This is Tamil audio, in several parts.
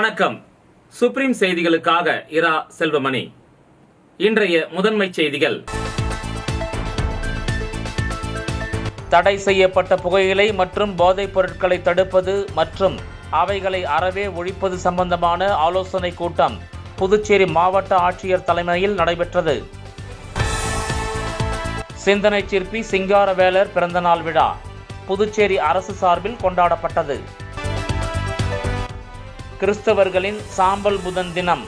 வணக்கம். சுப்ரீம் செய்திகளுக்காக இரா செல்வமணி. இன்றைய முதன்மை செய்திகள். தடை செய்யப்பட்ட புகையிலை மற்றும் போதைப் பொருட்களை தடுப்பது மற்றும் அவைகளை அறவே ஒழிப்பது சம்பந்தமான ஆலோசனை கூட்டம் புதுச்சேரி மாவட்ட ஆட்சியர் தலைமையில் நடைபெற்றது. சிந்தனை சிற்பி சிங்காரவேலர் பிறந்தநாள் விழா புதுச்சேரி அரசு சார்பில் கொண்டாடப்பட்டது. கிறிஸ்தவர்களின் சாம்பல் புதன் தினம்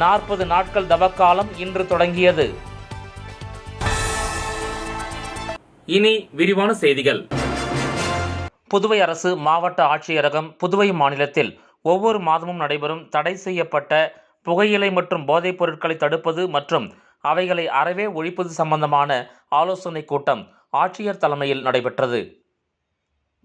40 நாட்கள் தவக்காலம் இன்று தொடங்கியது. இனி விரிவான செய்திகள். புதுவை அரசு மாவட்ட ஆட்சியரகம் புதுவை மாநிலத்தில் ஒவ்வொரு மாதமும் நடைபெறும் தடை செய்யப்பட்ட புகையிலை மற்றும் போதைப் பொருட்களை தடுப்பது மற்றும் அவைகளை அறவே ஒழிப்பது சம்பந்தமான ஆலோசனை கூட்டம் ஆட்சியர் தலைமையில் நடைபெற்றது.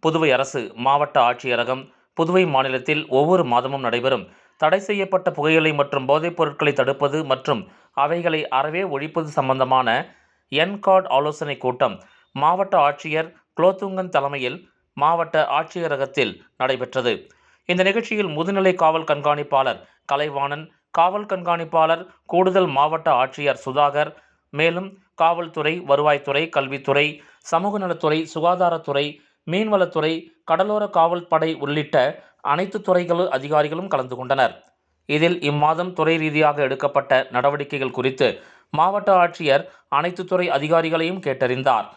புதுவை அரசு மாவட்ட ஆட்சியரகம் புதுவை மாநிலத்தில் ஒவ்வொரு மாதமும் நடைபெறும் தடை செய்யப்பட்ட புகையிலை மற்றும் போதைப் பொருட்களை தடுப்பது மற்றும் அவைகளை அறவே ஒழிப்பது சம்பந்தமான என்கார்டு ஆலோசனை கூட்டம் மாவட்ட ஆட்சியர் குலோத்துங்கன் தலைமையில் மாவட்ட ஆட்சியரகத்தில் நடைபெற்றது. இந்த நிகழ்ச்சியில் முதுநிலை காவல் கண்காணிப்பாளர் கலைவாணன், காவல் கண்காணிப்பாளர் கூடுதல் மாவட்ட ஆட்சியர் சுதாகர், மேலும் காவல்துறை, வருவாய்த்துறை, கல்வித்துறை, சமூக நலத்துறை, சுகாதாரத்துறை, மீன்வளத்துறை, கடலோர காவல் படை உள்ளிட்ட அனைத்து துறைகள் அதிகாரிகளும் கலந்து கொண்டனர். இதில் இம்மாதம் துறை ரீதியாக எடுக்கப்பட்ட நடவடிக்கைகள் குறித்து மாவட்ட ஆட்சியர் அனைத்து துறை அதிகாரிகளையும் கேட்டறிந்தார்.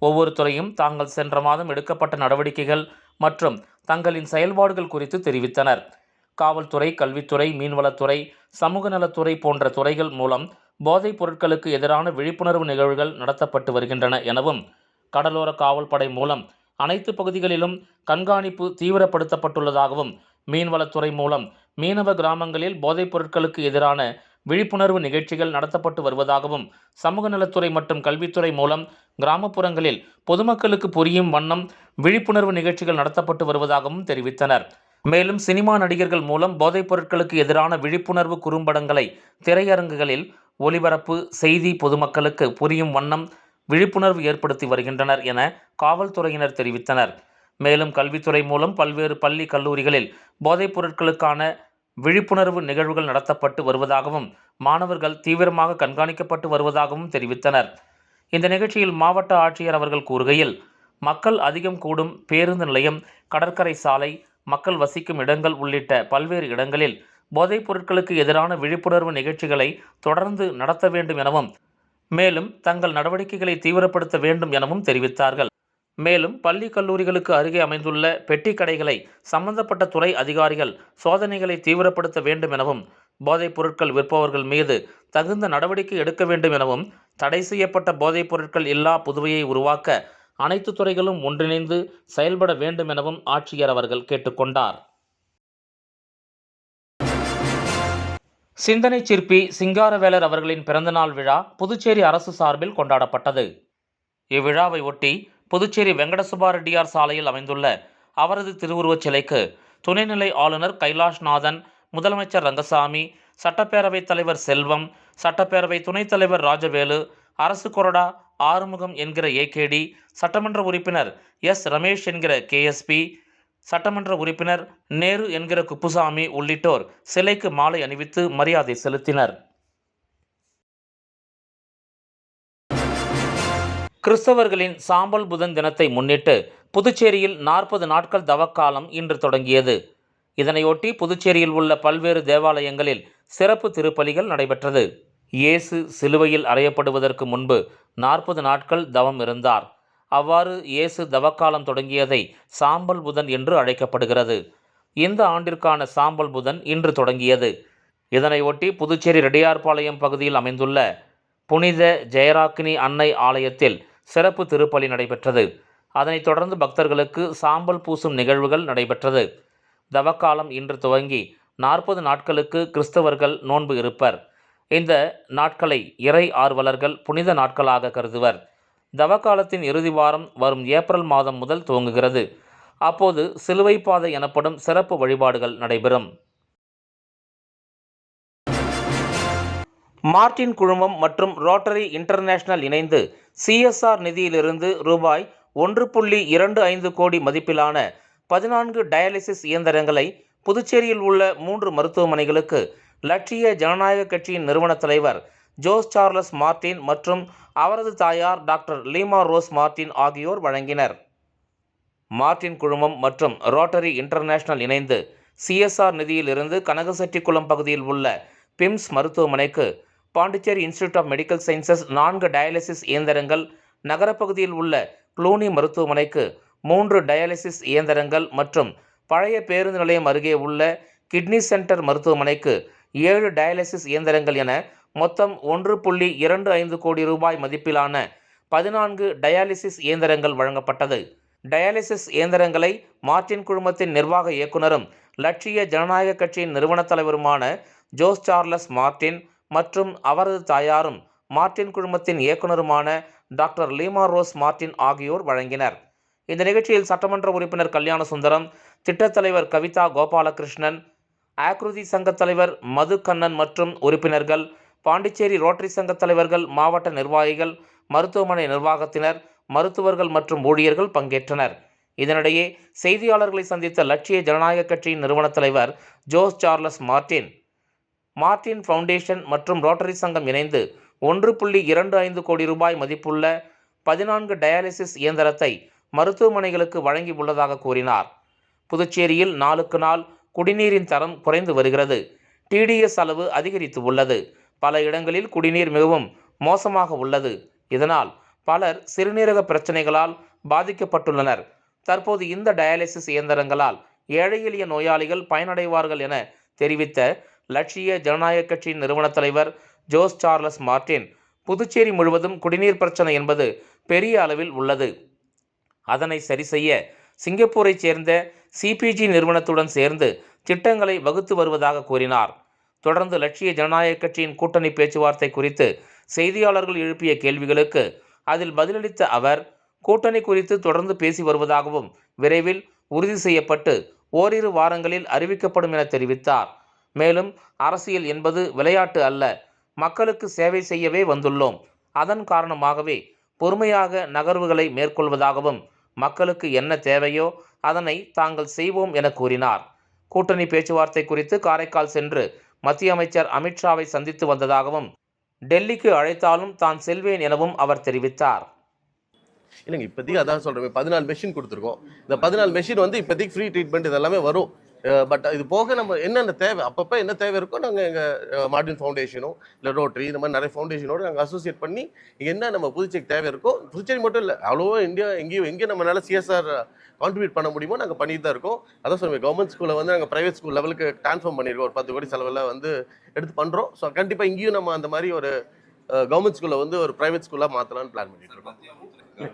ஒவ்வொரு துறையும் தாங்கள் சென்ற மாதம் எடுக்கப்பட்ட நடவடிக்கைகள் மற்றும் தங்களின் செயல்பாடுகள் குறித்து தெரிவித்தனர். காவல்துறை, கல்வித்துறை, மீன்வளத்துறை, சமூக நலத்துறை போன்ற துறைகள் மூலம் போதைப் பொருட்களுக்கு எதிரான விழிப்புணர்வு நிகழ்வுகள் நடத்தப்பட்டு வருகின்றன எனவும், கடலோர காவல் படை மூலம் அனைத்து பகுதிகளிலும் கண்காணிப்பு தீவிரப்படுத்தப்பட்டுள்ளதாகவும், மீன்வளத்துறை மூலம் மீனவ கிராமங்களில் போதைப் பொருட்களுக்கு எதிரான விழிப்புணர்வு நிகழ்ச்சிகள் நடத்தப்பட்டு வருவதாகவும், சமூக நலத்துறை மற்றும் கல்வித்துறை மூலம் கிராமப்புறங்களில் பொதுமக்களுக்கு புரியும் வண்ணம் விழிப்புணர்வு நிகழ்ச்சிகள் நடத்தப்பட்டு வருவதாகவும் தெரிவித்தனர். மேலும் சினிமா நடிகர்கள் மூலம் போதைப் பொருட்களுக்கு எதிரான விழிப்புணர்வு குறும்படங்களை திரையரங்குகளில் ஒளிபரப்பு செய்தி பொதுமக்களுக்கு புரியும் வண்ணம் விழிப்புணர்வு ஏற்படுத்தி வருகின்றனர் என காவல்துறையினர் தெரிவித்தனர். மேலும் கல்வித்துறை மூலம் பல்வேறு பள்ளி, கல்லூரிகளில் போதைப் பொருட்களுக்கான விழிப்புணர்வு நிகழ்வுகள் நடத்தப்பட்டு வருவதாகவும், மாணவர்கள் தீவிரமாக கண்காணிக்கப்பட்டு வருவதாகவும் தெரிவித்தனர். இந்த நிகழ்ச்சியில் மாவட்ட ஆட்சியர் அவர்கள் கூறுகையில், மக்கள் அதிகம் கூடும் பேருந்து நிலையம், கடற்கரை சாலை, மக்கள் வசிக்கும் இடங்கள் உள்ளிட்ட பல்வேறு இடங்களில் போதைப் பொருட்களுக்கு எதிரான விழிப்புணர்வு நிகழ்ச்சிகளை தொடர்ந்து நடத்த வேண்டும் எனவும், மேலும் தங்கள் நடவடிக்கைகளை தீவிரப்படுத்த வேண்டும் எனவும் தெரிவித்தார்கள். மேலும் பள்ளி, கல்லூரிகளுக்கு அருகே அமைந்துள்ள பெட்டி கடைகளை சம்பந்தப்பட்ட துறை அதிகாரிகள் சோதனைகளை தீவிரப்படுத்த வேண்டும் எனவும், போதைப் பொருட்கள் விற்பவர்கள் மீது தகுந்த நடவடிக்கை எடுக்க வேண்டும் எனவும், தடை செய்யப்பட்ட போதைப் பொருட்கள் இல்லா புதுவையை உருவாக்க அனைத்து துறைகளும் ஒன்றிணைந்து செயல்பட வேண்டும் எனவும் ஆட்சியர் அவர்கள் கேட்டுக்கொண்டார். சிந்தனை சிற்பி சிங்காரவேலர் அவர்களின் பிறந்தநாள் விழா புதுச்சேரி அரசு சார்பில் கொண்டாடப்பட்டது. இவ்விழாவை ஒட்டி புதுச்சேரி வெங்கடசுப்பா ரெட்டியார் சாலையில் அமைந்துள்ள அவரது திருவுருவச் சிலைக்கு துணைநிலை ஆளுநர் கைலாஷ்நாதன், முதலமைச்சர் ரங்கசாமி, சட்டப்பேரவைத் தலைவர் செல்வம், சட்டப்பேரவை துணைத் தலைவர் ராஜவேலு, அரசு கொறடா ஆறுமுகம் என்கிற ஏகேடி, சட்டமன்ற உறுப்பினர் எஸ் ரமேஷ் என்கிற கேஎஸ்பி, சட்டமன்ற உறுப்பினர் நேரு என்கிற குப்புசாமி உள்ளிட்டோர் சிலைக்கு மாலை அணிவித்து மரியாதை செலுத்தினர். கிறிஸ்தவர்களின் சாம்பல் புதன் தினத்தை முன்னிட்டு புதுச்சேரியில் 40 நாட்கள் தவக்காலம் இன்று தொடங்கியது. இதனையொட்டி புதுச்சேரியில் உள்ள பல்வேறு தேவாலயங்களில் சிறப்பு திருப்பலிகள் நடைபெற்றது. இயேசு சிலுவையில் அறையப்படுவதற்கு முன்பு 40 நாட்கள் தவம் இருந்தார். அவ்வாறு இயேசு தவக்காலம் தொடங்கியதை சாம்பல் புதன் என்று அழைக்கப்படுகிறது. இந்த ஆண்டிற்கான சாம்பல் புதன் இன்று தொடங்கியது. இதனையொட்டி புதுச்சேரி ரெட்டியார்பாளையம் பகுதியில் அமைந்துள்ள புனித ஜெயராக்கினி அன்னை ஆலயத்தில் சிறப்பு திருப்பலி நடைபெற்றது. அதனைத் தொடர்ந்து பக்தர்களுக்கு சாம்பல் பூசும் நிகழ்வுகள் நடைபெற்றது. தவக்காலம் இன்று துவங்கி 40 நாட்களுக்கு கிறிஸ்தவர்கள் நோன்பு இருப்பர். இந்த நாட்களை இறை ஆர்வலர்கள் புனித நாட்களாக கருதுவர். தவக்காலத்தின் இறுதி வாரம் வரும் ஏப்ரல் மாதம் முதல் துவங்குகிறது. அப்போது சிலுவை பாதை எனப்படும் சிறப்பு வழிபாடுகள் நடைபெறும். மார்டின் குழுமம் மற்றும் ரோட்டரி இன்டர்நேஷனல் இணைந்து சிஎஸ்ஆர் நிதியிலிருந்து ரூபாய் 1.25 கோடி மதிப்பிலான 14 டயாலிசிஸ் இயந்திரங்களை புதுச்சேரியில் உள்ள 3 மருத்துவமனைகளுக்கு லட்சிய ஜனநாயக கட்சியின் நிறுவன தலைவர் ஜோஸ் சார்லஸ் மார்ட்டின் மற்றும் அவரது தாயார் டாக்டர் லீமா ரோஸ் மார்ட்டின் ஆகியோர் வழங்கினர். மார்ட்டின் குழுமம் மற்றும் ரோட்டரி இன்டர்நேஷனல் இணைந்து CSR நிதியில் இருந்து கனகசெட்டிக்குளம் பகுதியில் உள்ள பிம்ஸ் மருத்துவமனைக்கு Pondicherry institute of medical sciences 4 dialysis இயந்திரங்கள், நகரப்பகுதியில் உள்ள க்ளூனி மருத்துவமனைக்கு 3 டயாலிசிஸ் இயந்திரங்கள் மற்றும் பழைய பேருந்து நிலையம் அருகே உள்ள கிட்னி சென்டர் மருத்துவமனைக்கு 7 டயாலிசிஸ் இயந்திரங்கள் என மொத்தம் 1.25 கோடி ரூபாய் மதிப்பிலான 14 டயாலிசிஸ் இயந்திரங்கள் வழங்கப்பட்டது. டயாலிசிஸ் இயந்திரங்களை மார்ட்டின் குழுமத்தின் நிர்வாக இயக்குனரும் லட்சிய ஜனநாயக கட்சியின் நிறுவன தலைவருமான ஜோஸ் சார்லஸ் மார்ட்டின் மற்றும் அவரது தாயாரும் மார்ட்டின் குழுமத்தின் இயக்குனருமான டாக்டர் லீமா ரோஸ் மார்ட்டின் ஆகியோர் வழங்கினர். இந்த நிகழ்ச்சியில் சட்டமன்ற உறுப்பினர் கல்யாண சுந்தரம், திட்டத் தலைவர் கவிதா கோபாலகிருஷ்ணன், ஆக்ருதி சங்க தலைவர் மது கண்ணன் மற்றும் உறுப்பினர்கள், பாண்டிச்சேரி ரோட்டரி சங்க தலைவர்கள், மாவட்ட நிர்வாகிகள், மருத்துவமனை நிர்வாகத்தினர், மருத்துவர்கள் மற்றும் ஊழியர்கள் பங்கேற்றனர். இதனிடையே செய்தியாளர்களை சந்தித்த லட்சிய ஜனநாயக கட்சியின் நிறுவன தலைவர் ஜோஸ் சார்லஸ் மார்ட்டின் ஃபவுண்டேஷன் மற்றும் ரோட்டரி சங்கம் இணைந்து 1.25 கோடி ரூபாய் மதிப்புள்ள 14 டயாலிசிஸ் இயந்திரத்தை மருத்துவமனைகளுக்கு வழங்கி உள்ளதாக கூறினார். புதுச்சேரியில் நாளுக்கு நாள் குடிநீரின் தரம் குறைந்து வருகிறது. TDS அளவு அதிகரித்து உள்ளது. பல இடங்களில் குடிநீர் மிகவும் மோசமாக உள்ளது. இதனால் பலர் சிறுநீரக பிரச்சனைகளால் பாதிக்கப்பட்டுள்ளனர். தற்போது இந்த டயாலிசிஸ் இயந்திரங்களால் ஏழை எளிய நோயாளிகள் பயனடைவார்கள் என தெரிவித்த லட்சிய ஜனநாயக கட்சியின் நிறுவன தலைவர் ஜோஸ் சார்லஸ் மார்ட்டின், புதுச்சேரி முழுவதும் குடிநீர் பிரச்சனை என்பது பெரிய அளவில் உள்ளது. அதனை சரி செய்ய சிங்கப்பூரை சேர்ந்த CPG நிறுவனத்துடன் சேர்ந்து திட்டங்களை வகுத்து வருவதாக கூறினார். தொடர்ந்து லட்சிய ஜனநாயக கட்சியின் கூட்டணி பேச்சுவார்த்தை குறித்து செய்தியாளர்கள் எழுப்பிய கேள்விகளுக்கு அதில் பதிலளித்த அவர், கூட்டணி குறித்து தொடர்ந்து பேசி வருவதாகவும் விரைவில் உறுதி செய்யப்பட்டு ஓரிரு வாரங்களில் அறிவிக்கப்படும் என தெரிவித்தார். மேலும் அரசியல் என்பது விளையாட்டு அல்ல, மக்களுக்கு சேவை செய்யவே வந்துள்ளோம். அதன் காரணமாகவே பொறுமையாக நகர்வுகளை மேற்கொள்வதாகவும் மக்களுக்கு என்ன தேவையோ அதனை தாங்கள் செய்வோம் என கூறினார். கூட்டணி பேச்சுவார்த்தை குறித்து காரைக்கால் சென்று மத்திய அமைச்சர் அமித்ஷாவை சந்தித்து வந்ததாகவும், டெல்லிக்கு அழைத்தாலும் தான் செல்வேன் எனவும் அவர் தெரிவித்தார். இல்லைங்க, இப்போதைக்கு அதான் சொல்கிறேன். 14 மெஷின் கொடுத்துருக்கோம். இந்த 14 மெஷின் வந்து இப்போதைக்கு ஃப்ரீ ட்ரீட்மெண்ட் இதெல்லாமே வரும். பட் இது போக நம்ம என்னென்ன தேவை, அப்பப்போ என்ன தேவை இருக்கோ நாங்கள் எங்கள் மார்ட்டின் ஃபவுண்டேஷனோ இல்லை ரோட்டரி இந்த மாதிரி நிறைய ஃபவுண்டேஷனோடு நாங்கள் அசோசியேட் பண்ணி என்ன நம்ம புதுச்சேரிக்கு தேவை இருக்கோ, புதுச்சேரி மட்டும் இல்லை அவ்வளோவா இந்தியா எங்கேயும் நம்மளால CSR கான்ட்ரிபியூட் பண்ண முடியுமோ நாங்கள் பண்ணிட்டு தான் இருக்கோம். அதான் சொல்லுவேன், கவர்மெண்ட் ஸ்கூலில் வந்து நாங்கள் ப்ரைவேட் ஸ்கூல் லெவலுக்கு ட்ரான்ஸ்ஃபார்ம் பண்ணியிருக்கோம். ஒரு 10 கோடி செலவில் வந்து எடுத்து பண்ணுறோம். ஸோ கண்டிப்பாக இங்கேயும் நம்ம அந்த மாதிரி ஒரு கவர்மெண்ட் ஸ்கூலில் வந்து ஒரு ப்ரைவேட் ஸ்கூலாக மாற்றலாம்னு பிளான் பண்ணிட்டு இருக்கோம்.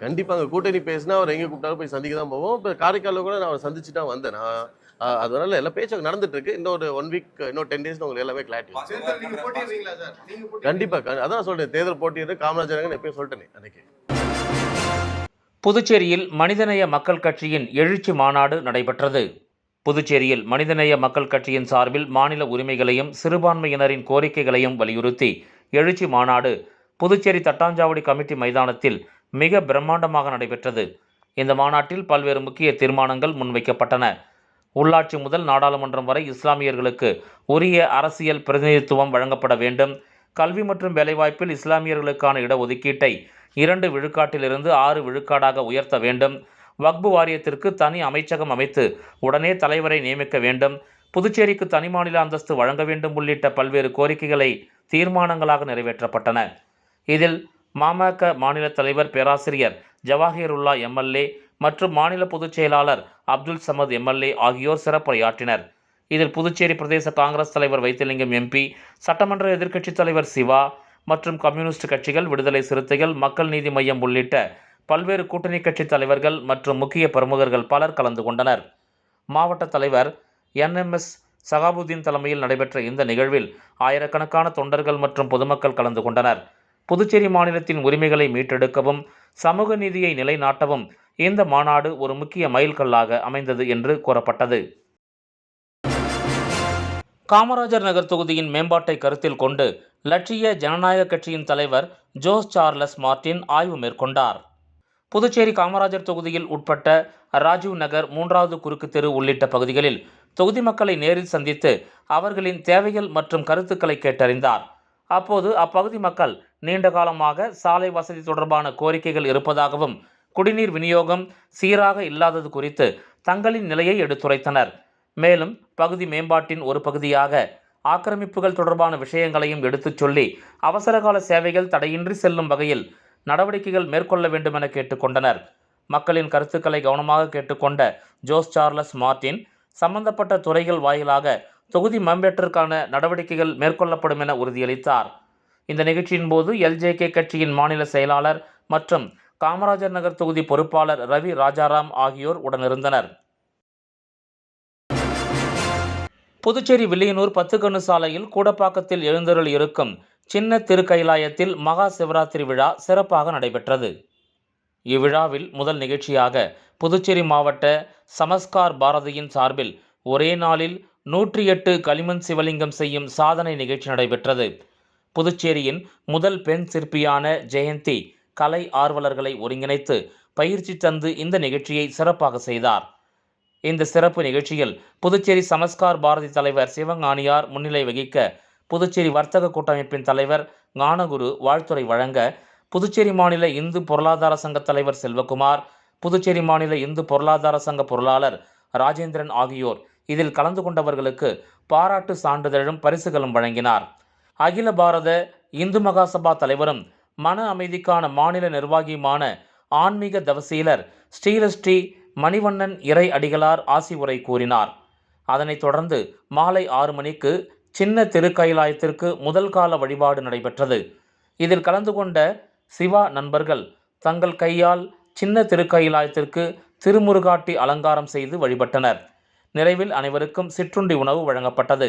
கண்டிப்பாக அங்கே கூட்டணி பேசினா அவர் எங்கே கூப்பிட்டாலும் போய் சந்திக்க தான் போவோம். இப்போ காரைக்காலில் கூட நான் அவரை சந்திச்சு தான் வந்தேன். அதனால எல்லா பேச்சும் நடந்துட்டு இருக்கு. இன்னொரு 1 வீக் இன்னொரு 10 டேஸ் உங்களுக்கு எல்லாமே கிளாரிட்டி. கண்டிப்பாக அதான் சொல்றேன், தேர்தல் போட்டியிட்டு காமராஜர் எப்பயும் சொல்லிட்டேனே அன்னைக்கு. புதுச்சேரியில் மனிதநேய மக்கள் கட்சியின் எழுச்சி மாநாடு நடைபெற்றது. புதுச்சேரியில் மனிதநேய மக்கள் கட்சியின் சார்பில் மாநில உரிமைகளையும் சிறுபான்மையினரின் கோரிக்கைகளையும் வலியுறுத்தி எழுச்சி மாநாடு புதுச்சேரி தட்டாஞ்சாவடி கமிட்டி மைதானத்தில் மிக பிரம்மாண்டமாக நடைபெற்றது. இந்த மாநாட்டில் பல்வேறு முக்கிய தீர்மானங்கள் முன்வைக்கப்பட்டன. உள்ளாட்சி முதல் நாடாளுமன்றம் வரை இஸ்லாமியர்களுக்கு உரிய அரசியல் பிரதிநிதித்துவம் வழங்கப்பட வேண்டும். கல்வி மற்றும் வேலைவாய்ப்பில் இஸ்லாமியர்களுக்கான இடஒதுக்கீட்டை 2 விழுக்காட்டிலிருந்து 6 விழுக்காடாக உயர்த்த வேண்டும். வக்பு வாரியத்திற்கு தனி அமைச்சகம் அமைத்து உடனே தலைவரை நியமிக்க வேண்டும். புதுச்சேரிக்கு தனி மாநில அந்தஸ்து வழங்க வேண்டும் உள்ளிட்ட பல்வேறு கோரிக்கைகளை தீர்மானங்களாக நிறைவேற்றப்பட்டன. இதில் மாமக மாநில தலைவர் பேராசிரியர் ஜவாஹிருல்லா MLA மற்றும் மாநில பொதுச் செயலாளர் அப்துல் சமத் MLA ஆகியோர் சிறப்புரையாற்றினர். இதில் புதுச்சேரி பிரதேச காங்கிரஸ் தலைவர் வைத்திலிங்கம் MP, சட்டமன்ற எதிர்க்கட்சித் தலைவர் சிவா மற்றும் கம்யூனிஸ்ட் கட்சிகள், விடுதலை சிறுத்தைகள், மக்கள் நீதி மய்யம் உள்ளிட்ட பல்வேறு கூட்டணி கட்சி தலைவர்கள் மற்றும் முக்கிய பிரமுகர்கள் பலர் கலந்து கொண்டனர். மாவட்ட தலைவர் NMS சகாபுதீன் தலைமையில் நடைபெற்ற இந்த நிகழ்வில் ஆயிரக்கணக்கான தொண்டர்கள் மற்றும் பொதுமக்கள் கலந்து கொண்டனர். புதுச்சேரி மாநிலத்தின் உரிமைகளை மீட்டெடுக்கவும் சமூக நீதியை நிலைநாட்டவும் இந்த மாநாடு ஒரு முக்கிய மைல்கல்லாக அமைந்தது என்று கூறப்பட்டது. காமராஜர் நகர் தொகுதியின் மேம்பாட்டை கருத்தில் கொண்டு லட்சிய ஜனநாயக கட்சியின் தலைவர் ஜோஸ் சார்லஸ் மார்ட்டின் ஆய்வு மேற்கொண்டார். புதுச்சேரி காமராஜர் தொகுதியில் உட்பட்ட ராஜீவ் நகர், 3வது குறுக்கு தெரு உள்ளிட்ட பகுதிகளில் தொகுதி மக்களை நேரில் சந்தித்து அவர்களின் தேவைகள் மற்றும் கருத்துக்களை கேட்டறிந்தார். அப்போது அப்பகுதி மக்கள் நீண்ட காலமாக சாலை வசதி தொடர்பான கோரிக்கைகள் இருப்பதாகவும் குடிநீர் விநியோகம் சீராக இல்லாதது குறித்து தங்களின் நிலையை எடுத்துரைத்தனர். மேலும் பகுதி மேம்பாட்டின் ஒரு பகுதியாக ஆக்கிரமிப்புகள் தொடர்பான விஷயங்களையும் எடுத்துச் சொல்லி அவசரகால சேவைகள் தடையின்றி செல்லும் வகையில் நடவடிக்கைகள் மேற்கொள்ள வேண்டும் என கேட்டுக்கொண்டனர். மக்களின் கருத்துக்களை கவனமாக கேட்டுக்கொண்ட ஜோஸ் சார்லஸ் மார்டின் சம்பந்தப்பட்ட துறைகள் வாயிலாக தொகுதி மேம்பாட்டிற்கான நடவடிக்கைகள் மேற்கொள்ளப்படும் என உறுதியளித்தார். இந்த நிகழ்ச்சியின் போது எல்ஜேகே கட்சியின் மாநில செயலாளர் மற்றும் காமராஜர் நகர் தொகுதி பொறுப்பாளர் ரவி ராஜாராம் ஆகியோர் உடனிருந்தனர். புதுச்சேரி வில்லியனூர் 10 கண்ணு சாலையில் கூடப்பாக்கத்தில் எழுந்தருள் இருக்கும் சின்ன திருக்கைலாயத்தில் மகா சிவராத்திரி விழா சிறப்பாக நடைபெற்றது. இவ்விழாவில் முதல் நிகழ்ச்சியாக புதுச்சேரி மாவட்ட சமஸ்கார் பாரதியின் சார்பில் ஒரே நாளில் 108 களிமண் சிவலிங்கம் செய்யும் சாதனை நிகழ்ச்சி நடைபெற்றது. புதுச்சேரியின் முதல் பெண் சிற்பியான ஜெயந்தி கலை ஆர்வலர்களை ஒருங்கிணைத்து பயிற்சி தந்து இந்த நிகழ்ச்சியை சிறப்பாக செய்தார். இந்த சிறப்பு நிகழ்ச்சியில் புதுச்சேரி சமஸ்கார் பாரதி தலைவர் சிவஞானியார் முன்னிலை வகிக்க, புதுச்சேரி வர்த்தக கூட்டமைப்பின் தலைவர் ஞானகுரு வாழ்த்துரை வழங்க, புதுச்சேரி மாநில இந்து பொருளாதார சங்க தலைவர் செல்வகுமார், புதுச்சேரி மாநில இந்து பொருளாதார சங்க பொருளாளர் ராஜேந்திரன் ஆகியோர் இதில் கலந்து கொண்டவர்களுக்கு பாராட்டு சான்றிதழும் பரிசுகளும் வழங்கினார். அகில பாரத இந்து மகாசபா தலைவரும் மன அமைதிக்கான மாநில நிர்வாகியுமான ஆன்மீக தவசீலர் ஸ்ரீலஸ்ரீ மணிவண்ணன் இறை அடிகளார் ஆசி உரை கூறினார். அதனைத் தொடர்ந்து மாலை 6 மணிக்கு சின்ன திருக்கைலாயத்திற்கு முதல் கால வழிபாடு நடைபெற்றது. இதில் கலந்து கொண்ட சிவா நண்பர்கள் தங்கள் கையால் சின்ன திருக்கைலாயத்திற்கு திருமுருகாட்டி அலங்காரம் செய்து வழிபட்டனர். நிறைவில் அனைவருக்கும் சிற்றுண்டி உணவு வழங்கப்பட்டது.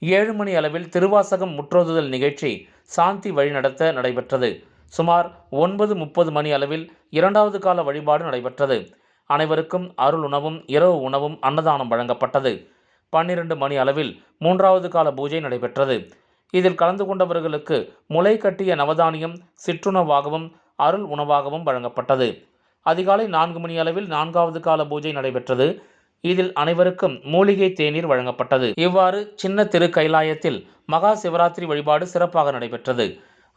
7 மணி அளவில் திருவாசகம் முற்றோதுதல் நிகழ்ச்சி சாந்தி வழிநடத்த நடைபெற்றது. சுமார் 9:30 மணி அளவில் 2வது கால வழிபாடு நடைபெற்றது. அனைவருக்கும் அருள் உணவும் இரவு உணவும் அன்னதானம் வழங்கப்பட்டது. 12 மணி அளவில் 3வது கால பூஜை நடைபெற்றது. இதில் கலந்து கொண்டவர்களுக்கு முளை கட்டிய நவதானியம் சிற்றுணவாகவும் அருள் உணவாகவும் வழங்கப்பட்டது. அதிகாலை 4 மணி அளவில் 4வது கால பூஜை நடைபெற்றது. இதில் அனைவருக்கும் மூலிகை தேநீர் வழங்கப்பட்டது. இவ்வாறு சின்ன திருக்கைலாயத்தில் மகா சிவராத்திரி வழிபாடு சிறப்பாக நடைபெற்றது.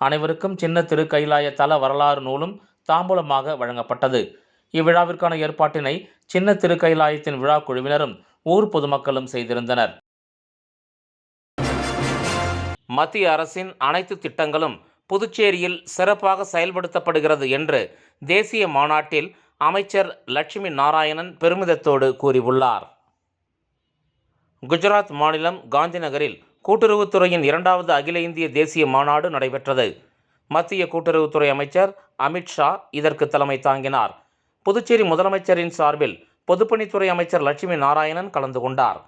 அனைவருக்கும் சின்ன திருக்கைலாய தல வரலாறு நூலும் தாம்பூலமாக வழங்கப்பட்டது. இவ்விழாவிற்கான ஏற்பாட்டினை சின்ன திருக்கைலாயத்தின் விழா குழுவினரும் ஊர் பொதுமக்களும் செய்திருந்தனர். மத்திய அரசின் அனைத்து திட்டங்களும் புதுச்சேரியில் சிறப்பாக செயல்படுத்தப்படுகிறது என்று தேசிய மாநாட்டில் அமைச்சர் லட்சுமி நாராயணன் பெருமிதத்தோடு கூறியுள்ளார். குஜராத் மாநிலம் காந்திநகரில் கூட்டுறவுத்துறையின் 2வது அகில இந்திய தேசிய மாநாடு நடைபெற்றது. மத்திய கூட்டுறவுத்துறை அமைச்சர் அமித்ஷா இதற்கு தலைமை தாங்கினார். புதுச்சேரி முதலமைச்சரின் சார்பில் பொதுப்பணித்துறை அமைச்சர் லட்சுமி நாராயணன் கலந்து கொண்டார்.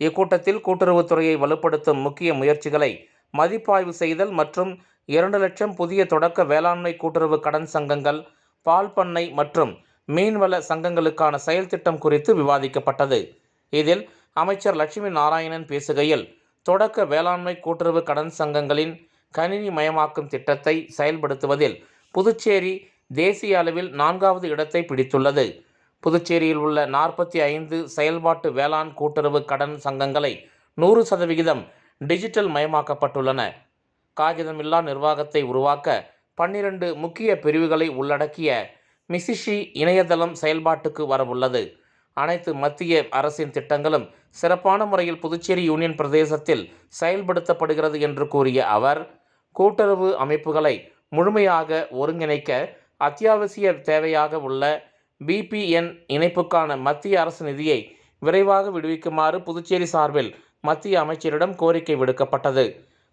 இக்கூட்டத்தில் கூட்டுறவுத்துறையை வலுப்படுத்தும் முக்கிய முயற்சிகளை மதிப்பாய்வு செய்தல் மற்றும் 2 லட்சம் புதிய தொடக்க வேளாண்மை கூட்டுறவு கடன் சங்கங்கள், பால் பண்ணை மற்றும் மீன்வள சங்கங்களுக்கான செயல் திட்டம் குறித்து விவாதிக்கப்பட்டது. இதில் அமைச்சர் லட்சுமி நாராயணன் பேசுகையில், தொடக்க வேளாண்மை கூட்டுறவு கடன் சங்கங்களின் கணினி மயமாக்கும் திட்டத்தை செயல்படுத்துவதில் புதுச்சேரி தேசிய அளவில் 4வது இடத்தை பிடித்துள்ளது. புதுச்சேரியில் உள்ள 45 செயல்பாட்டு வேளாண் கூட்டுறவு கடன் சங்கங்களை 100% டிஜிட்டல் மயமாக்கப்பட்டுள்ளன. காகிதமில்லா நிர்வாகத்தை உருவாக்க 12 முக்கிய பிரிவுகளை உள்ளடக்கிய மிசிஷி இணையதளம் செயல்பாட்டுக்கு வரவுள்ளது. அனைத்து மத்திய அரசின் திட்டங்களும் சிறப்பான முறையில் புதுச்சேரி யூனியன் பிரதேசத்தில் செயல்படுத்தப்படுகிறது என்று கூறிய அவர், கூட்டுறவு அமைப்புகளை முழுமையாக ஒருங்கிணைக்க அத்தியாவசிய தேவையாக உள்ள பிபிஎன் இணைப்புக்கான மத்திய அரசு நிதியை விரைவாக விடுவிக்குமாறு புதுச்சேரி சார்பில் மத்திய அமைச்சரிடம் கோரிக்கை விடுக்கப்பட்டது.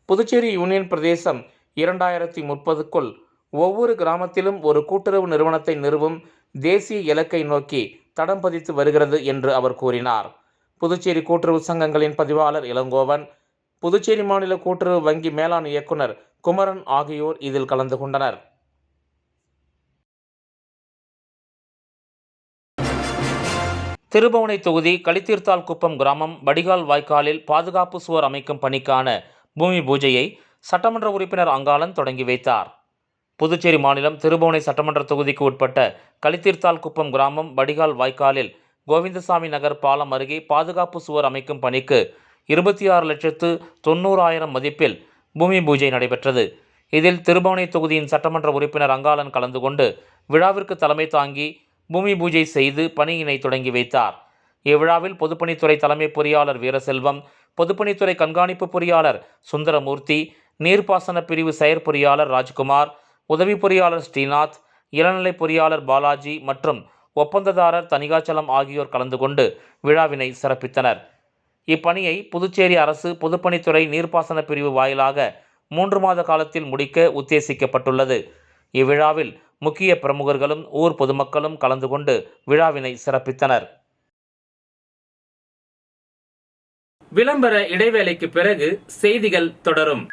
புதுச்சேரி யூனியன் பிரதேசம் 2030க்குள் ஒவ்வொரு கிராமத்திலும் ஒரு கூட்டுறவு நிறுவனத்தை நிறுவும் தேசிய இலக்கை நோக்கி தடம் பதித்து வருகிறது என்று அவர் கூறினார். புதுச்சேரி கூட்டுறவு சங்கங்களின் பதிவாளர் இளங்கோவன், புதுச்சேரி மாநில கூட்டுறவு வங்கி மேலாண் இயக்குனர் குமரன் ஆகியோர் இதில் கலந்து கொண்டனர். திருபுவனை தொகுதி களித்தீர்த்தால் குப்பம் கிராமம் வடிகால் வாய்க்காலில் பாதுகாப்பு சுவர் அமைக்கும் பணிக்கான பூமி பூஜையை சட்டமன்ற உறுப்பினர் அங்காளன் தொடங்கி வைத்தார். புதுச்சேரி மாநிலம் திருபுவனை சட்டமன்ற தொகுதிக்கு உட்பட்ட களித்தீர்த்தால் குப்பம் கிராமம் வடிகால் வாய்க்காலில் கோவிந்தசாமி நகர் பாலம் அருகே பாதுகாப்பு சுவர் அமைக்கும் பணிக்கு 26,90,000 மதிப்பில் பூமி பூஜை நடைபெற்றது. இதில் திருபுவனை தொகுதியின் சட்டமன்ற உறுப்பினர் அங்காளன் கலந்து கொண்டு விழாவிற்கு தலைமை தாங்கி பூமி பூஜை செய்து பணியினை தொடங்கி வைத்தார். இவ்விழாவில் பொதுப்பணித்துறை தலைமை பொறியாளர் வீரசெல்வம், பொதுப்பணித்துறை கண்காணிப்பு பொறியாளர் சுந்தரமூர்த்தி, நீர்ப்பாசன பிரிவு செயற்பொறியாளர் ராஜ்குமார், உதவி பொறியாளர் ஸ்ரீநாத், இளநிலை பொறியாளர் பாலாஜி மற்றும் ஒப்பந்ததாரர் தணிகாச்சலம் ஆகியோர் கலந்து கொண்டு விழாவினை சிறப்பித்தனர். இப்பணியை புதுச்சேரி அரசு பொதுப்பணித்துறை நீர்ப்பாசன பிரிவு வாயிலாக 3 மாத காலத்தில் முடிக்க உத்தேசிக்கப்பட்டுள்ளது. இவ்விழாவில் முக்கிய பிரமுகர்களும் ஊர் பொதுமக்களும் கலந்து கொண்டு விழாவினை சிறப்பித்தனர். விளம்பர இடைவேளைக்கு பிறகு செய்திகள் தொடரும்.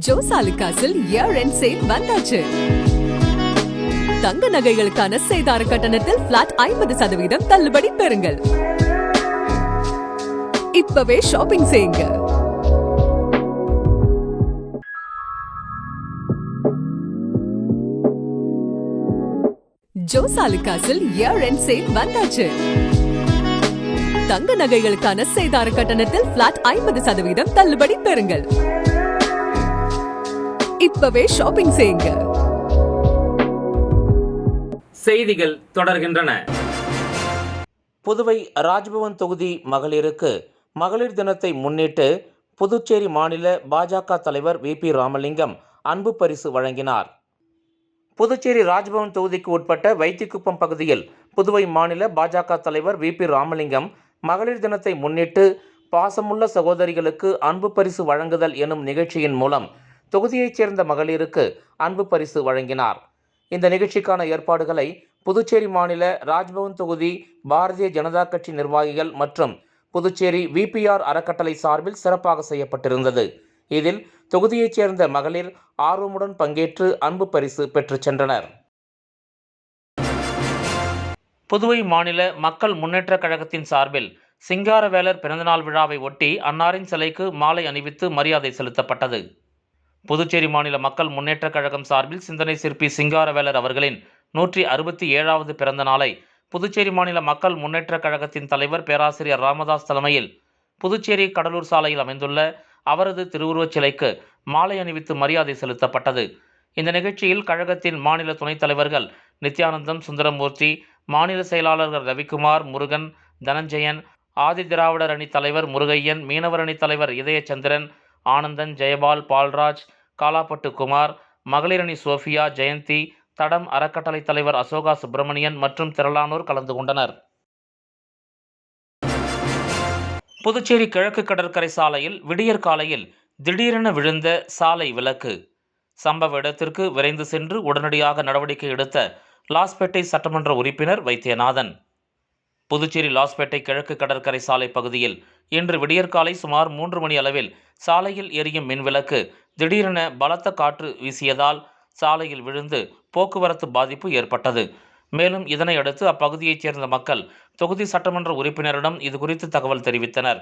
ஜோசாலுகாஸில் இயர் எண்ட் சேல் வந்தாச்சு. தங்க நகைகளுக்கான சேதார கட்டணத்தில் பிளாட் 50% தள்ளுபடி பெறுங்கள். இப்பவே ஷாப்பிங் செய்யுங்க. ஜோசாலுகாஸில் இயர் எண்ட் சேல் வந்தாச்சு. தங்க நகைகளுக்கான சேதார கட்டணத்தில் பிளாட் 50% தள்ளுபடி பெறுங்கள். இப்பவே ஷாப்பிங் செய்யுங்க. செய்திகள் தொடர்கின்றன. புதுவை ராஜ்பவன் தொகுதி மகளிருக்கு மகளிர் தினத்தை முன்னிட்டு புதுச்சேரி மாநில பாஜக தலைவர் வி.பி. ராமலிங்கம் அன்பு பரிசு வழங்கினார். புதுச்சேரி ராஜ்பவன் தொகுதிக்கு உட்பட்ட வைத்திக்குப்பம் பகுதியில் புதுவை மாநில பாஜக தலைவர் வி.பி. ராமலிங்கம் மகளிர் தினத்தை முன்னிட்டு பாசமுள்ள சகோதரிகளுக்கு அன்பு பரிசு வழங்குதல் எனும் நிகழ்ச்சியின் மூலம் தொகுதியைச் சேர்ந்த மகளிருக்கு அன்பு பரிசு வழங்கினார். இந்த நிகழ்ச்சிக்கான ஏற்பாடுகளை புதுச்சேரி மாநில ராஜ்பவன் தொகுதி பாரதிய ஜனதா கட்சி நிர்வாகிகள் மற்றும் புதுச்சேரி VPR அறக்கட்டளை சார்பில் சிறப்பாக செய்யப்பட்டிருந்தது. இதில் தொகுதியைச் சேர்ந்த மகளிர் ஆர்வமுடன் பங்கேற்று அன்பு பரிசு பெற்று சென்றனர். புதுவை மாநில மக்கள் முன்னேற்றக் கழகத்தின் சார்பில் சிங்காரவேலர் பிறந்தநாள் விழாவை ஒட்டி அன்னாரின் சிலைக்கு மாலை அணிவித்து மரியாதை செலுத்தப்பட்டது. புதுச்சேரி மாநில மக்கள் முன்னேற்றக் கழகம் சார்பில் சிந்தனை சிற்பி சிங்காரவேலர் அவர்களின் 167வது பிறந்த நாளை புதுச்சேரி மாநில மக்கள் முன்னேற்றக் கழகத்தின் தலைவர் பேராசிரியர் ராமதாஸ் தலைமையில் புதுச்சேரி கடலூர் சாலையில் அமைந்துள்ள அவரது திருவுருவச் சிலைக்கு மாலை அணிவித்து மரியாதை செலுத்தப்பட்டது. இந்த நிகழ்ச்சியில் கழகத்தின் மாநில துணைத் தலைவர்கள் நித்யானந்தம், சுந்தரமூர்த்தி, மாநில செயலாளர்கள் ரவிக்குமார், முருகன், தனஞ்சயன், ஆதி திராவிடர் அணி தலைவர் முருகையன், மீனவர் அணி தலைவர் இதயச்சந்திரன், ஆனந்தன், ஜெயபால், பால்ராஜ், காலாப்பட்டு குமார், மகளிர் அணி சோஃபியா, ஜெயந்தி, தடம் அறக்கட்டளை தலைவர் அசோகா சுப்பிரமணியன் மற்றும் திரளானோர் கலந்து கொண்டனர். புதுச்சேரி கிழக்கு கடற்கரை சாலையில் விடியற் காலையில் திடீரென விழுந்த சாலை விளக்கு. சம்பவ இடத்திற்கு விரைந்து சென்று உடனடியாக நடவடிக்கை எடுத்த லாஸ்பேட்டை சட்டமன்ற உறுப்பினர் வைத்தியநாதன். புதுச்சேரி லாஸ்பேட்டை கிழக்கு கடற்கரை சாலை பகுதியில் இன்று விடியற்காலை சுமார் 3 மணி அளவில் சாலையில் எரியும் மின்விளக்கு திடீரென பலத்த காற்று வீசியதால் சாலையில் விழுந்து போக்குவரத்து பாதிப்பு ஏற்பட்டது. மேலும் இதனையடுத்து அப்பகுதியைச் சேர்ந்த மக்கள் தொகுதி சட்டமன்ற உறுப்பினரிடம் இதுகுறித்து தகவல் தெரிவித்தனர்.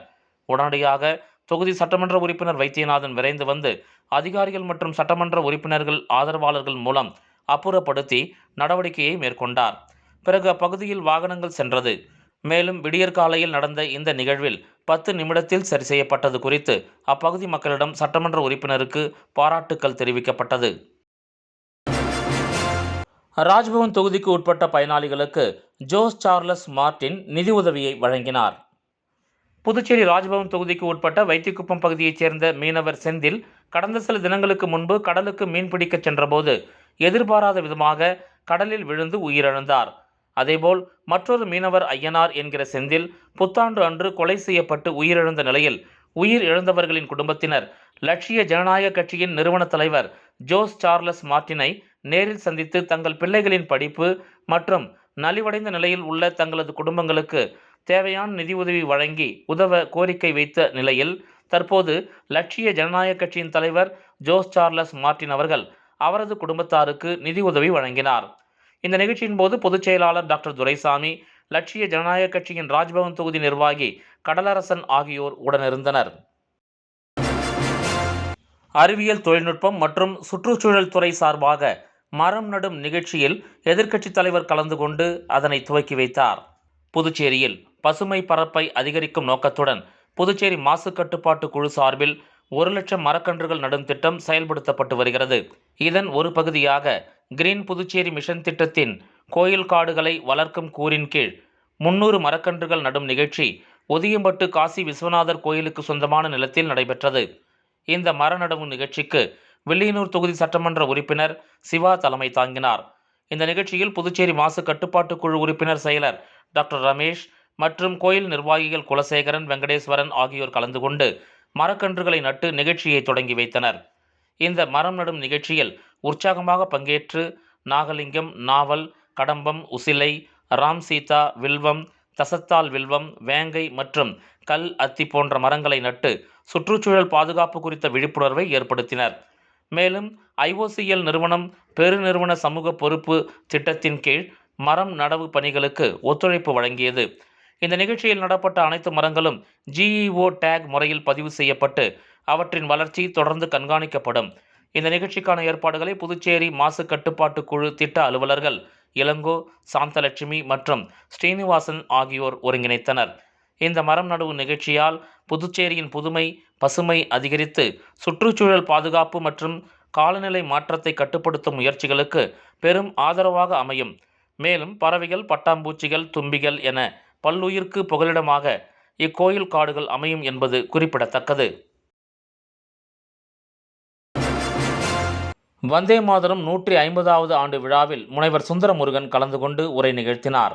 உடனடியாக தொகுதி சட்டமன்ற உறுப்பினர் வைத்தியநாதன் விரைந்து வந்து அதிகாரிகள் மற்றும் சட்டமன்ற உறுப்பினர்கள் ஆதரவாளர்கள் மூலம் அப்புறப்படுத்தி நடவடிக்கையை மேற்கொண்டார். பிறகு அப்பகுதியில் வாகனங்கள் சென்றது. மேலும் விடியற்காலையில் நடந்த இந்த நிகழ்வில் 10 நிமிடத்தில் சரி செய்யப்பட்டது குறித்து அப்பகுதி மக்களிடம் சட்டமன்ற உறுப்பினருக்கு பாராட்டுக்கள் தெரிவிக்கப்பட்டது. ராஜ்பவன் தொகுதிக்கு உட்பட்ட பயனாளிகளுக்கு ஜோஸ் சார்லஸ் மார்டின் நிதி உதவியை வழங்கினார். புதுச்சேரி ராஜ்பவன் தொகுதிக்கு உட்பட்ட வைத்திக்குப்பம் பகுதியைச் சேர்ந்த மீனவர் செந்தில் கடந்த சில தினங்களுக்கு முன்பு கடலுக்கு மீன்பிடிக்க சென்றபோது எதிர்பாராத விதமாக கடலில் விழுந்து உயிரிழந்தார். அதேபோல் மற்றொரு மீனவர் ஐயனார் என்கிற செந்தில் புத்தாண்டு அன்று கொலை செய்யப்பட்டு உயிரிழந்த நிலையில் உயிர் இழந்தவர்களின் குடும்பத்தினர் லட்சிய ஜனநாயக கட்சியின் நிறுவன தலைவர் ஜோஸ் சார்லஸ் மார்டினை நேரில் சந்தித்து தங்கள் பிள்ளைகளின் படிப்பு மற்றும் நலிவடைந்த நிலையில் உள்ள தங்களது குடும்பங்களுக்கு தேவையான நிதியுதவி வழங்கி உதவ கோரிக்கை வைத்த நிலையில் தற்போது லட்சிய ஜனநாயக கட்சியின் தலைவர் ஜோஸ் சார்லஸ் மார்டின் அவர்கள் அவரது குடும்பத்தாருக்கு நிதி உதவி வழங்கினார். இந்த நிகழ்ச்சியின் போது பொதுச் செயலாளர் டாக்டர் துரைசாமி, லட்சிய ஜனநாயக கட்சியின் ராஜ்பவன் தொகுதி நிர்வாகி கடலரசன் ஆகியோர் உடனிருந்தனர். அறிவியல் தொழில்நுட்பம் மற்றும் சுற்றுச்சூழல் துறை சார்பாக மரம் நடும் நிகழ்ச்சியில் எதிர்க்கட்சித் தலைவர் கலந்து கொண்டு அதனை துவக்கி வைத்தார். புதுச்சேரியில் பசுமை பரப்பை அதிகரிக்கும் நோக்கத்துடன் புதுச்சேரி மாசு கட்டுப்பாட்டு குழு சார்பில் 1,00,000 மரக்கன்றுகள் நடும் திட்டம் செயல்படுத்தப்பட்டு வருகிறது. இதன் ஒரு பகுதியாக கிரீன் புதுச்சேரி மிஷன் திட்டத்தின் கோயில் காடுகளை வளர்க்கும் கூறின் கீழ் 300 மரக்கன்றுகள் நடும் நிகழ்ச்சி ஒதியம்பட்டு காசி விஸ்வநாதர் கோயிலுக்கு சொந்தமான நிலத்தில் நடைபெற்றது. இந்த மர நடவு நிகழ்ச்சிக்கு வில்லியனூர் தொகுதி சட்டமன்ற உறுப்பினர் சிவா தலைமை தாங்கினார். இந்த நிகழ்ச்சியில் புதுச்சேரி மாசு கட்டுப்பாட்டு குழு உறுப்பினர் செயலர் டாக்டர் ரமேஷ் மற்றும் கோயில் நிர்வாகிகள் குலசேகரன், வெங்கடேஸ்வரன் ஆகியோர் கலந்து கொண்டு மரக்கன்றுகளை நட்டு நிகழ்ச்சியை தொடங்கி வைத்தனர். இந்த மரம் நடும் நிகழ்ச்சியில் உற்சாகமாக பங்கேற்று நாகலிங்கம், நாவல், கடம்பம், உசிலை, ராம் சீதா, வில்வம், தசத்தால் வில்வம், வேங்கை மற்றும் கல் அத்தி போன்ற மரங்களை நட்டு சுற்றுச்சூழல் பாதுகாப்பு குறித்த விழிப்புணர்வை ஏற்படுத்தினர். மேலும் IOCL நிறுவனம் பெருநிறுவன சமூக பொறுப்பு திட்டத்தின் கீழ் மரம் நடவு பணிகளுக்கு ஒத்துழைப்பு வழங்கியது. இந்த நிகழ்ச்சியில் நடப்பட்ட அனைத்து மரங்களும் GEO டேக் முறையில் பதிவு செய்யப்பட்டு அவற்றின் வளர்ச்சி தொடர்ந்து கண்காணிக்கப்படும். இந்த நிகழ்ச்சிக்கான ஏற்பாடுகளை புதுச்சேரி மாசு கட்டுப்பாட்டு குழு திட்ட அலுவலர்கள் இளங்கோ, சாந்தலட்சுமி மற்றும் ஸ்ரீனிவாசன் ஆகியோர் ஒருங்கிணைத்தனர். இந்த மரம் நடுவு நிகழ்ச்சியால் புதுச்சேரியின் புதுமை, பசுமை அதிகரித்து சுற்றுச்சூழல் பாதுகாப்பு மற்றும் காலநிலை மாற்றத்தை கட்டுப்படுத்தும் முயற்சிகளுக்கு பெரும் ஆதரவாக அமையும். மேலும் பறவைகள், பட்டாம்பூச்சிகள், தும்பிகள் என பல்லுயிர்க்கு புகலிடமாக இக்கோயில் காடுகள் அமையும் என்பது குறிப்பிடத்தக்கது. வந்தே மாதரம் 150வது ஆண்டு விழாவில் முனைவர் சுந்தரமுருகன் கலந்து கொண்டு உரை நிகழ்த்தினார்.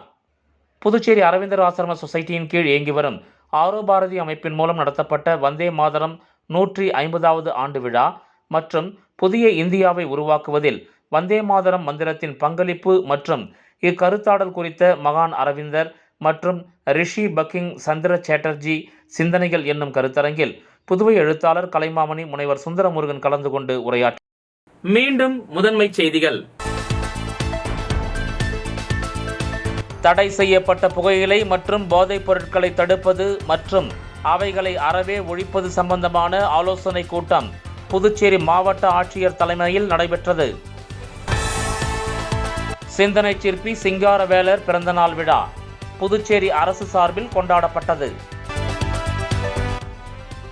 புதுச்சேரி அரவிந்தர் ஆசிரம சொசைட்டியின் கீழ் இயங்கி வரும் ஆரோ பாரதி அமைப்பின் மூலம் நடத்தப்பட்ட வந்தே மாதரம் 150வது ஆண்டு விழா மற்றும் புதிய இந்தியாவை உருவாக்குவதில் வந்தே மாதரம் மந்திரத்தின் பங்களிப்பு மற்றும் இக்கருத்தாடல் குறித்த மகான் அரவிந்தர் மற்றும் ரிஷி பக்கிங் சந்திர சேட்டர்ஜி சிந்தனைகள் என்னும் கருத்தரங்கில் புதுவை எழுத்தாளர் கலைமாமணி முனைவர் சுந்தரமுருகன் கலந்து கொண்டு உரையாற்றினார். மீண்டும் முதன்மை செய்திகள். தடை செய்யப்பட்ட புகையிலை மற்றும் போதைப் பொருட்களை தடுப்பது மற்றும் அவைகளை அறவே ஒழிப்பது சம்பந்தமான ஆலோசனை கூட்டம் புதுச்சேரி மாவட்ட ஆட்சியர் தலைமையில் நடைபெற்றது. சிந்தனை சிற்பி சிங்காரவேலர் பிறந்தநாள் விழா புதுச்சேரி அரசு சார்பில் கொண்டாடப்பட்டது.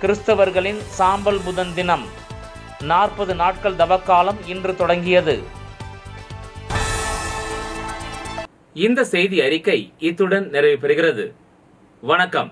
கிறிஸ்தவர்களின் சாம்பல் புதன் தினம் 40 நாட்கள் தவக்காலம் இன்று தொடங்கியது. இந்த செய்தி அறிக்கை இத்துடன் நிறைவு பெறுகிறது. வணக்கம்.